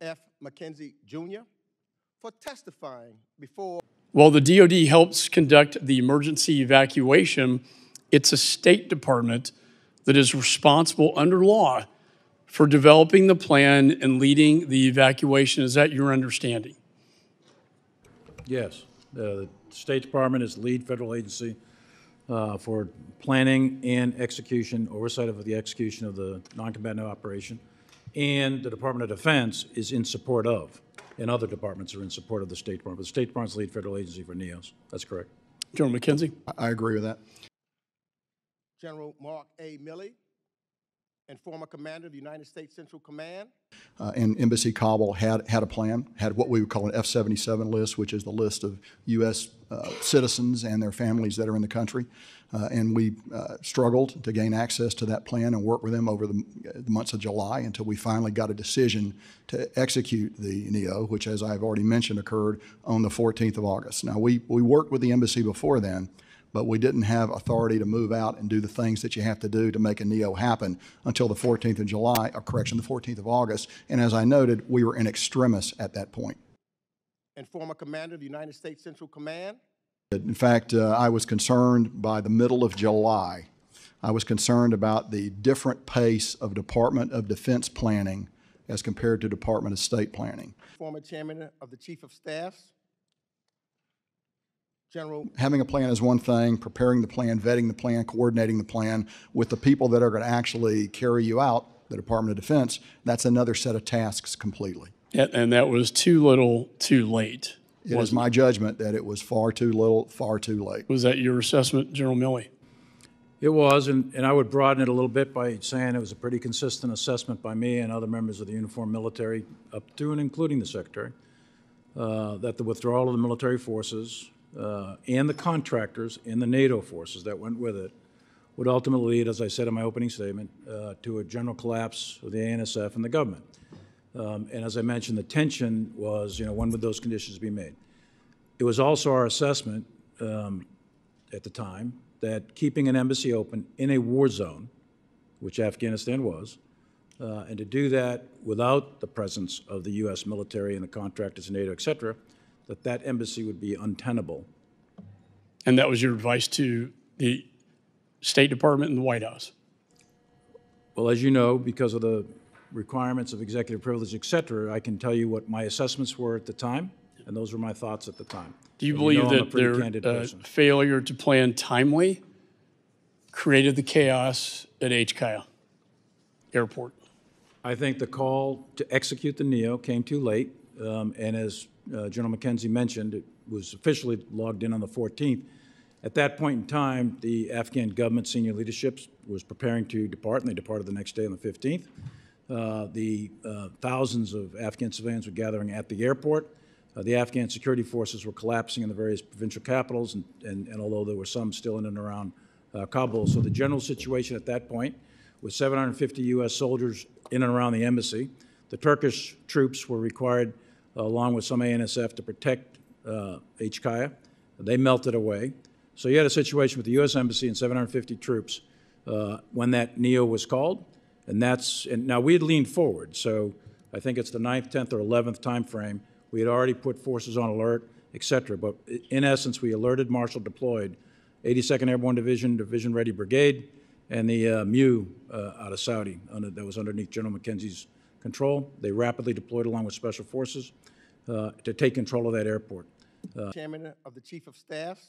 F. McKenzie, Jr. for testifying before. While the DoD helps conduct the emergency evacuation, it's a State Department that is responsible under law for developing the plan and leading the evacuation. Is that your understanding? Yes. The State Department is the lead federal agency for planning and execution, oversight of the execution of the non-combatant operation. And the Department of Defense is in support of, and other departments are in support of the State Department. The State Department's the lead federal agency for NEOs. That's correct. General McKenzie? I agree with that. General Mark A. Milley, and former commander of the United States Central Command. And Embassy Kabul had a plan, had what we would call an F-77 list, which is the list of U.S. Citizens and their families that are in the country. And we struggled to gain access to that plan and work with them over the months of July until we finally got a decision to execute the NEO, which, as I've already mentioned, occurred on the 14th of August. Now, we worked with the embassy before then, but we didn't have authority to move out and do the things that you have to do to make a NEO happen until the 14th of July, or correction, the 14th of August. And as I noted, we were in extremis at that point. And former commander of the United States Central Command. In fact, I was concerned by the middle of July. I was concerned about the different pace of Department of Defense planning as compared to Department of State planning. Former chairman of the Chief of Staffs. General. Having a plan is one thing, preparing the plan, vetting the plan, coordinating the plan with the people that are going to actually carry you out, the Department of Defense, that's another set of tasks completely. And that was too little, too late. It is my judgment that it was far too little, far too late. Was that your assessment, General Milley? It was, and I would broaden it a little bit by saying it was a pretty consistent assessment by me and other members of the uniformed military, up to and including the Secretary, that the withdrawal of the military forces and the contractors and the NATO forces that went with it would ultimately lead, as I said in my opening statement, to a general collapse of the ANSF and the government. And as I mentioned, the tension was, when would those conditions be made? It was also our assessment at the time that keeping an embassy open in a war zone, which Afghanistan was, and to do that without the presence of the U.S. military and the contractors, NATO, et cetera, that embassy would be untenable. And that was your advice to the State Department and the White House? Well, as you know, because of the requirements of executive privilege, et cetera, I can tell you what my assessments were at the time, and those were my thoughts at the time. Do you believe that their failure to plan timely created the chaos at HKIA Airport? I think the call to execute the NEO came too late, and as General McKenzie mentioned, it was officially logged in on the 14th. At that point in time, the Afghan government senior leadership was preparing to depart, and they departed the next day on the 15th. Thousands of Afghan civilians were gathering at the airport. The Afghan security forces were collapsing in the various provincial capitals, and although there were some still in and around Kabul. So the general situation at that point was 750 U.S. soldiers in and around the embassy. The Turkish troops were required, along with some ANSF, to protect HKIA. They melted away. So you had a situation with the U.S. Embassy and 750 troops when that NEO was called. And now we had leaned forward. So I think it's the 9th, 10th, or 11th time frame. We had already put forces on alert, et cetera. But in essence, we alerted, Marshal deployed 82nd Airborne Division, Division Ready Brigade, and the MU out of Saudi that was underneath General McKenzie's control. They rapidly deployed along with Special Forces to take control of that airport. Chairman of the Chief of Staffs.